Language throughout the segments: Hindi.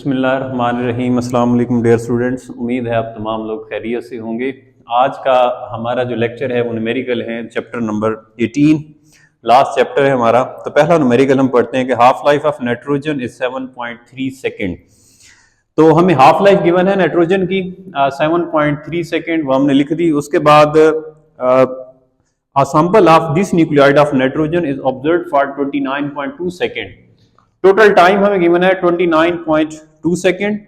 बिस्मिल्लाहिर्रहमानिर्रहीम। अस्सलाम वालेकुम डियर स्टूडेंट्स, उम्मीद है आप तमाम लोग खैरियत से होंगे। आज का हमारा जो लेक्चर है वो न्यूमेरिकल है, चैप्टर नंबर 18, लास्ट चैप्टर है हमारा। तो पहला न्यूमेरिकल हम पढ़ते हैं कि half life of nitrogen is 7.3 second. तो हमें हाफ लाइफ गिवन है नाइट्रोजन की 7.3 सेकेंड, वो हमने लिख दी। उसके बाद a sample of this nuclide of nitrogen is observed for 29.2 second. Total time हमें गिवन है 29.2 सेकेंड।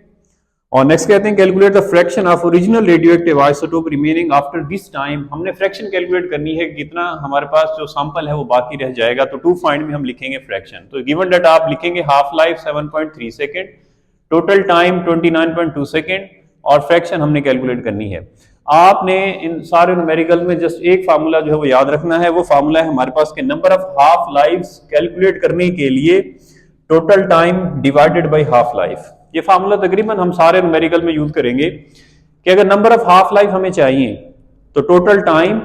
और नेक्स्ट कहते हैं calculate the fraction of original radioactive isotope remaining after this time. हमने फ्रैक्शन कैलकुलेट करनी है, कितना हमारे पास जो सैंपल है वो बाकी रह जाएगा। तो टू फाइंड में हम लिखेंगे फ्रैक्शन। तो गिवन डाटा आप लिखेंगे half life 7.3 second, total time 29.2 second और फ्रैक्शन हमने कैलकुलेट करनी है। आपने इन सारे न्यूमेरिकल में जस्ट एक फार्मूला जो है वो याद रखना है। वो फार्मूला है हमारे पास के number of half lifes calculate करने के लिए total time divided by half life. ये फार्मूला तकरीबन हम सारे न्यूमेरिकल में यूज करेंगे कि अगर नंबर ऑफ हाफ लाइफ हमें चाहिए तो total time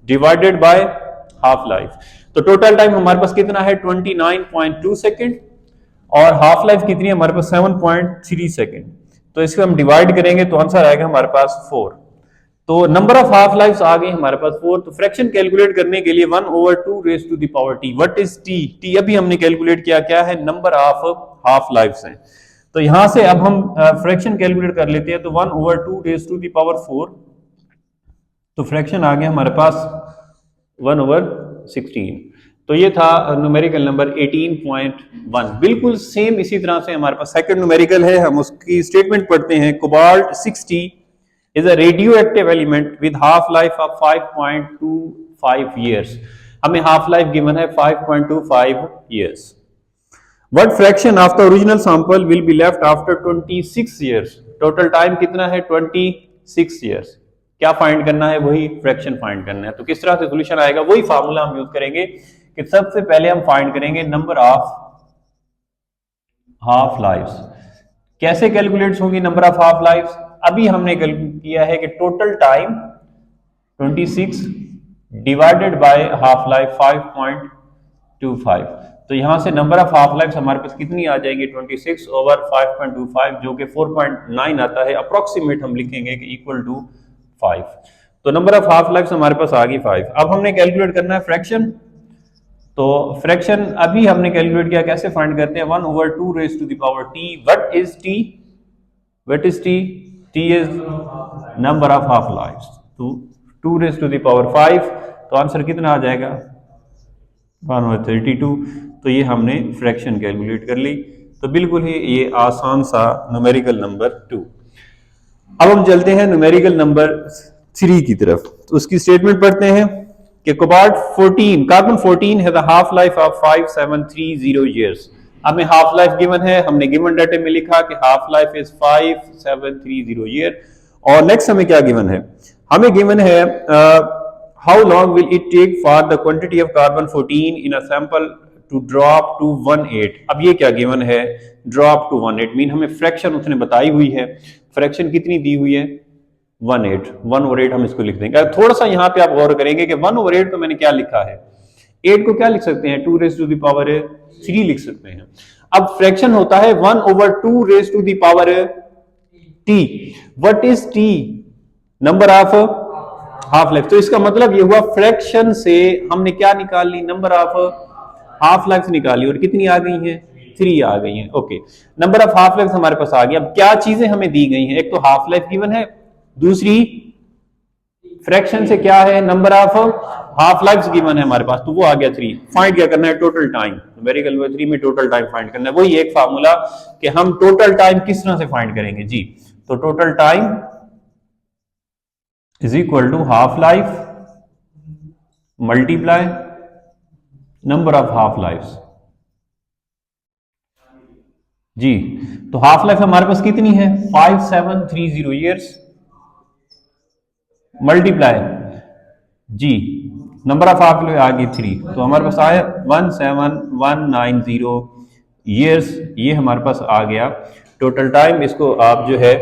divided by half life. तो टोटल टाइम हमारे पास कितना है 29.2 सेकेंड और हाफ लाइफ कितनी है हमारे पास 7.3 सेकेंड। तो इसको हम डिवाइड करेंगे तो आंसर आएगा हमारे पास 4। तो नंबर ऑफ हाफ लाइफ्स आ गई हमारे पास 4। तो फ्रैक्शन कैलकुलेट करने के लिए 1/2 raise to the power T. What is T? T अभी हमने कैलकुलेट किया, क्या है? नंबर ऑफ हाफ लाइफ्स हैं। तो यहां से अब हम फ्रैक्शन कैलकुलेट कर लेते हैं। तो 1/2 रेज़ टू द पावर 4, तो फ्रैक्शन आ गया हमारे पास 1/16। तो ये था न्यूमेरिकल नंबर 18.1। बिल्कुल सेम इसी तरह से हमारे पास सेकंड न्यूमेरिकल है, हम उसकी स्टेटमेंट पढ़ते हैं। Cobalt 60 is a radioactive element with half life of 5.25 years। हमें half life given है 5.25 years। What fraction of the original sample will be left after 26 years? Total time कितना है 26 years। क्या फाइंड करना है? वही फ्रैक्शन फाइंड करना है। तो किस तरह से सोल्यूशन आएगा? वही फार्मूला हम यूज करेंगे कि सबसे पहले हम फाइंड करेंगे नंबर ऑफ हाफ लाइफ्स। कैसे कैलकुलेट होंगी नंबर ऑफ हाफ लाइफ्स? अभी हमने कैलकुलेट किया है कि total time 26 divided by half life 5.25। तो यहां से नंबर ऑफ हाफ लाइफ हमारे पास कितनी आ जाएगी 26 ओवर 5.25, जो कि 4.9 आता है। अप्रोक्सीमेट हम लिखेंगे कि इक्वल टू 5। तो नंबर ऑफ हाफ लाइफ हमारे पास आ गई 5। अब हमने कैलकुलेट करना है फ्रैक्शन। तो फ्रैक्शन अभी हमने कैलकुलेट किया, कैसे फाइंड करते हैं? 1/2 raise to the power T. What is T? What is T? T is number of half lifes. तो 2 रेज़ टू द पावर 5, तो आंसर कितना आ जाएगा 1/32। तो ये हमने फ्रैक्शन कैलकुलेट कर ली। तो बिल्कुल ही ये आसान सा न्यूमेरिकल नंबर 2। अब हम चलते हैं न्यूमेरिकल नंबर 3 की तरफ। तो उसकी स्टेटमेंट पढ़ते हैं कि कोबाल्ट 14 कार्बन 14 है the half life of 5730 years। हमें हाफ लाइफ गिवन है, हमने गिवन डाटे में लिखा कि हाफ लाइफ इज 5730 ईयर। और नेक्स्ट हमें क्या गिवन है? हमें गिवन है how long will it take for the quantity of carbon 14 in a sample to drop to 18। अब ये क्या गिवन है? ड्रॉप टू 18 मीन हमें फ्रैक्शन उसने बताई हुई है। फ्रैक्शन कितनी दी हुई है? 1/8 हम इसको लिख देंगे। थोड़ा सा यहाँ पे आप गौर करेंगे कि 1/8 को मैंने क्या लिखा है, 8 को क्या लिख सकते हैं 2 रेज़ टू द पावर 3 लिख सकते हैं। अब फ्रैक्शन होता है 1/2 raise to the power T. What is T? Number of half life. तो इसका मतलब ये हुआ फ्रैक्शन से हमने क्या निकाल ली? नंबर ऑफ हाफ लाइफ निकाली, और कितनी आ गई है? 3 आ गई है। Okay, number of half life हमारे पास आ गई। अब क्या चीजें हमें दी गई हैं? एक तो हाफ लाइफ गिवन है, दूसरी फ्रैक्शन से क्या है? Number of half lifes given है हमारे पास, तो वो आ गया 3। फाइंड क्या करना है? Total time. न्यूमेरिकल नंबर 3 में टोटल टाइम फाइंड करना है। वही एक फार्मूला कि हम टोटल टाइम किस तरह से फाइंड करेंगे जी। तो total time is equal to half life multiply number of half lifes जी। तो हाफ लाइफ हमारे पास कितनी है? 5730 ईयर्स मल्टीप्लाई जी नंबर ऑफ हाफ लाइफ आ गई 3, तो हमारे पास आया 17190 ईयर्स। ये हमारे पास आ गया टोटल टाइम। इसको आप जो है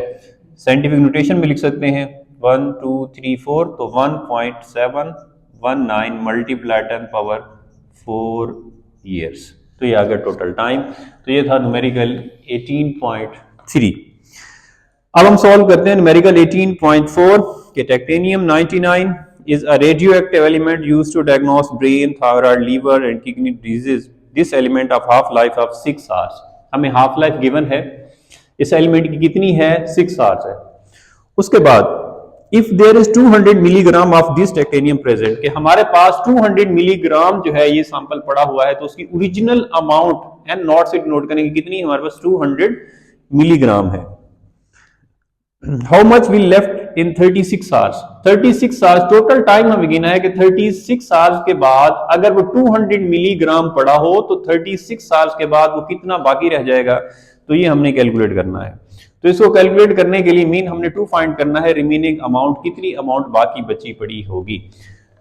साइंटिफिक नोटेशन में लिख सकते हैं 1 2 3 4, तो 1.719 मल्टीप्लाई 10 पावर 4 ईयर्स। तो ये आ गया टोटल टाइम। तो ये था न्यूमेरिकल 18. 3। अब हम सॉल्व करते हैं न्यूमेरिकल 18.4 कि titanium 99 is a radioactive element used to diagnose brain, thyroid, liver and kidney diseases. This element of half life of 6 hours. हमें हाफ लाइफ गिवन है, इस एलिमेंट की कितनी है? 6 आवर्स है। उसके बाद if there is 200 milligram of this titanium present, कि हमारे पास 200 मिलीग्राम जो है ये सैंपल पड़ा हुआ है, तो उसकी ओरिजिनल अमाउंट एंड नॉट से नोट करेंगे कितनी है हमारे पास? 200 मिलीग्राम है। How much will left in 36 hours? 36 hours total time हमें गिना है कि 36 आवर्स के बाद अगर वो 200 मिलीग्राम पड़ा हो तो 36 आवर्स के बाद वो कितना बाकी रह जाएगा, तो ये हमने कैलकुलेट करना है। तो इसको कैलकुलेट करने के लिए मीन हमने 2 फाइंड करना है, रिमेनिंग अमाउंट कितनी अमाउंट बाकी बची पड़ी होगी।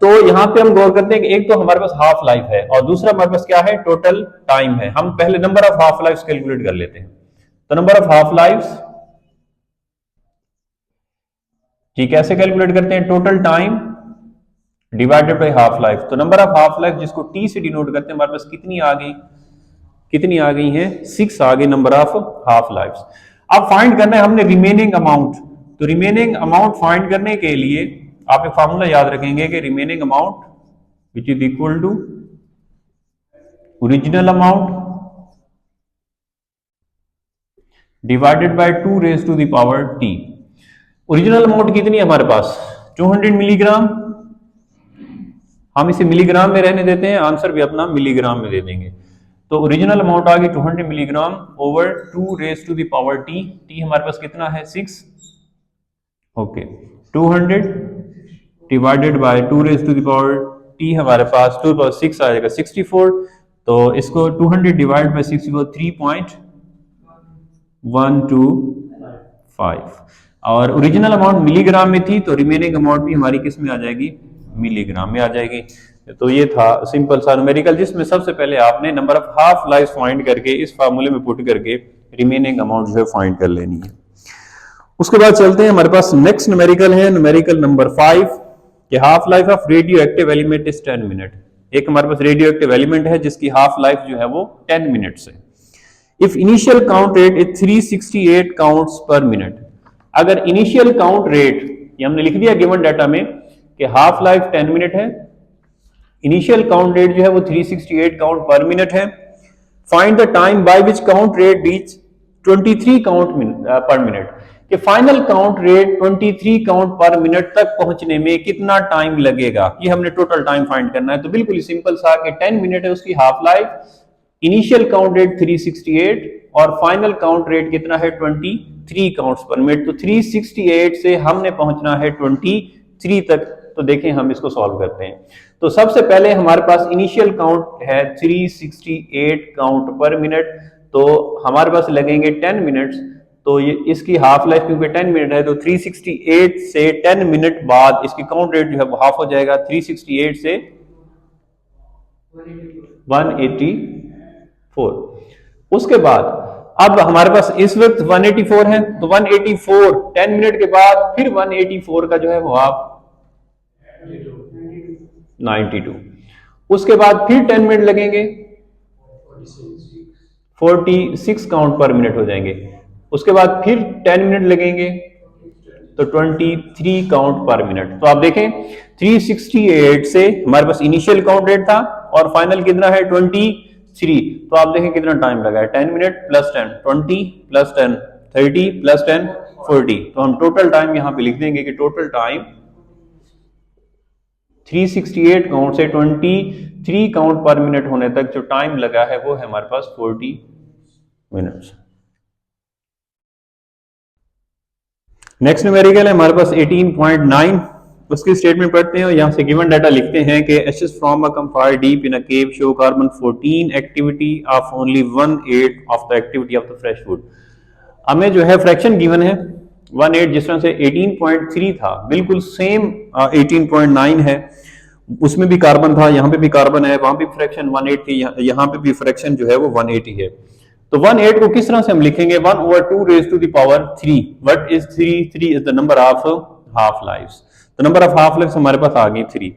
तो यहां पे हम गौर करते हैं कि एक तो हमारे पास हाफ लाइफ है और दूसरा हमारे पास क्या है? टोटल टाइम है। हम पहले number of half life calculate कर लेते हैं। तो नंबर ऑफ हाफ लाइफ जी कैसे कैलकुलेट करते हैं? Total time divided by half life. तो नंबर ऑफ हाफ लाइफ जिसको टी से डिनोट करते हैं, हमारे पास कितनी आ गई? कितनी आ गई है? 6 आ गई नंबर ऑफ हाफ लाइफ। अब फाइंड करना है हमने रिमेनिंग अमाउंट। तो रिमेनिंग अमाउंट फाइंड करने के लिए आप एक फार्मूला याद रखेंगे कि remaining amount which is equal to original amount divided by 2 raise to the power T. Original amount कितनी है हमारे पास? 200 मिलीग्राम। हम इसे मिलीग्राम में रहने देते हैं, आंसर भी अपना मिलीग्राम में दे देंगे। तो ओरिजिनल अमाउंट आ गई 200 milligram over 2 raise to the power T. T हमारे पास कितना है? 6। Okay, 200 divided by 2 raise to the power T हमारे पास 2 पावर 6 आ जाएगा 64। तो इसको 200 डिवाइड बाय 64 3.125 और ओरिजिनल अमाउंट मिलीग्राम में थी, तो रिमेनिंग अमाउंट भी हमारी किस में आ जाएगी? मिलीग्राम में आ जाएगी। तो ये था सिंपल सा न्यूमेरिकल जिसमें सबसे पहले आपने number of half life find करके इस फार्मूले में पुट करके रिमेनिंग अमाउंट जो है फाइंड कर लेनी है। उसके बाद चलते हैं, हमारे पास नेक्स्ट न्यूमेरिकल है न्यूमेरिकल नंबर 5 कि half life of radio active element is 10 minute. एक हमारे पास रेडियो एक्टिव एलिमेंट है जिसकी हाफ लाइफ जो है वो 10 मिनट्स है। If initial count rate is 368 counts per minute, अगर इनिशियल काउंट रेट, ये हमने लिख दिया गिवन डाटा में कि हाफ लाइफ 10 मिनट है, इनिशियल काउंट रेट जो है वो 368 काउंट पर मिनट है। Find the time by which count rate reach 23 count per minute, कि final count rate 23 count per minute तक पहुंचने में कितना टाइम लगेगा, ये हमने टोटल टाइम फाइंड करना है। तो बिल्कुल ही सिंपल सा कि 10 मिनट है उसकी half life, initial count rate 368 और फाइनल काउंट रेट कितना है? 23 काउंट्स पर मिनट। तो 368 से हमने पहुंचना है 23 तक। तो देखें हम इसको सॉल्व करते हैं। तो सबसे पहले हमारे पास इनिशियल काउंट है 368 काउंट पर मिनट, तो हमारे पास लगेंगे 10 मिनट्स। तो ये इसकी हाफ लाइफ क्योंकि 10 मिनट है, तो 368 से 10 मिनट बाद इसकी काउंट रेट जो है वो हाफ हो जाएगा, 368 से 184। उसके बाद अब हमारे पास इस वक्त 184 है, तो 184 10 मिनट के बाद फिर 184 का जो है वो हाफ 92। उसके बाद फिर 10 मिनट लगेंगे, 46 काउंट पर मिनट हो जाएंगे। उसके बाद फिर 10 मिनट लगेंगे तो 23 काउंट पर मिनट। तो आप देखें 368 से हमारे पास इनिशियल काउंट रेट था और फाइनल कितना है? 23। तो आप देखें कितना टाइम लगा है? 10 मिनट प्लस 10 20 प्लस 10 30 प्लस 10 40। तो हम टोटल टाइम यहां पे लिख देंगे कि टोटल टाइम 368 काउंट से 23 काउंट पर मिनट होने तक जो टाइम लगा है वो है हमारे पास 40 मिनट्स। नेक्स्ट न्यूमेरिकल है हमारे पास 18.9, उसकी स्टेटमेंट पढ़ते हैं और यहां से गिवन डाटा लिखते हैं कि ashes from a campfire deep in a cave show carbon 14 activity of only 1/8 of the activity of the fresh would. हमें जो है फ्रैक्शन गिवन है 1/8, जिस तरह से 18.3 था बिल्कुल सेम 18.9 है, उसमें भी कार्बन था, यहाँ पे भी कार्बन है, वहां भी फ्रैक्शन 1/8 थी, यहाँ पे भी फ्रैक्शन जो है वो 180 है। तो 1/8 को किस तरह से हम लिखेंगे? 1/2 raised to the power 3। What is 3? 3 is the number of half lives। तो नंबर ऑफ हाफ लाइफ हमारे पास आ गई 3।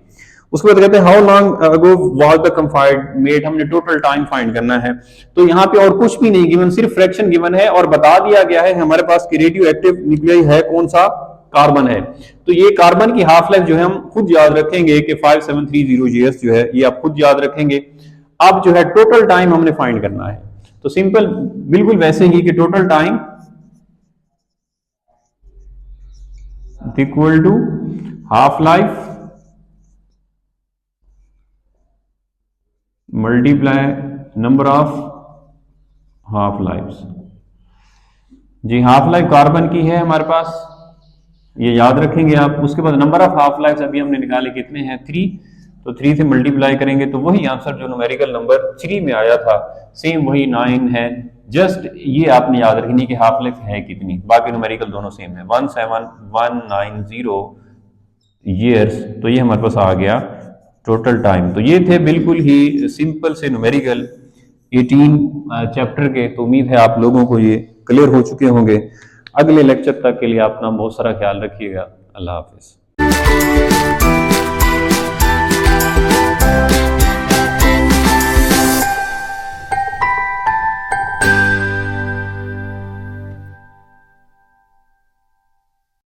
उसके बाद कहते हैं how long ago was the confined made, हमने टोटल टाइम फाइंड करना है। तो यहाँ पे और कुछ भी नहीं गिवन, सिर्फ फ्रैक्शन गिवन है और बता दिया गया है हमारे पास कि रेडियो एक्टिव न्यूक्लियाई है कौन सा, कार्बन है। तो ये कार्बन की हाफ लाइफ जो है हम खुद याद रखेंगे कि 5730 years जो है, ये आप खुद याद रखेंगे। अब जो है टोटल टाइम हमने फाइंड करना है, तो सिंपल बिल्कुल वैसे ही कि total time equal to half life multiply number of half lifes. जी हाफ लाइफ कार्बन की है हमारे पास, ये याद रखेंगे आप। उसके बाद नंबर ऑफ हाफ लाइफ्स अभी हमने निकाले कितने हैं, 3, तो 3 से मल्टीप्लाई करेंगे तो वही आंसर जो न्यूमेरिकल नंबर 3 में आया था सेम वही 9 है। जस्ट ये आपने याद रखनी कि हाफ लाइफ है कितनी, बाकी न्यूमेरिकल दोनों सेम है 17190 years। तो ये हमारे पास आ गया टोटल टाइम। तो ये थे बिल्कुल ही सिंपल से न्यूमेरिकल 18 चैप्टर के। तो उम्मीद है आप लोगों को ये क्लियर हो चुके होंगे। अगले लेक्चर तक के लिए अपना बहुत सारा ख्याल रखिएगा। अल्लाह हाफिज।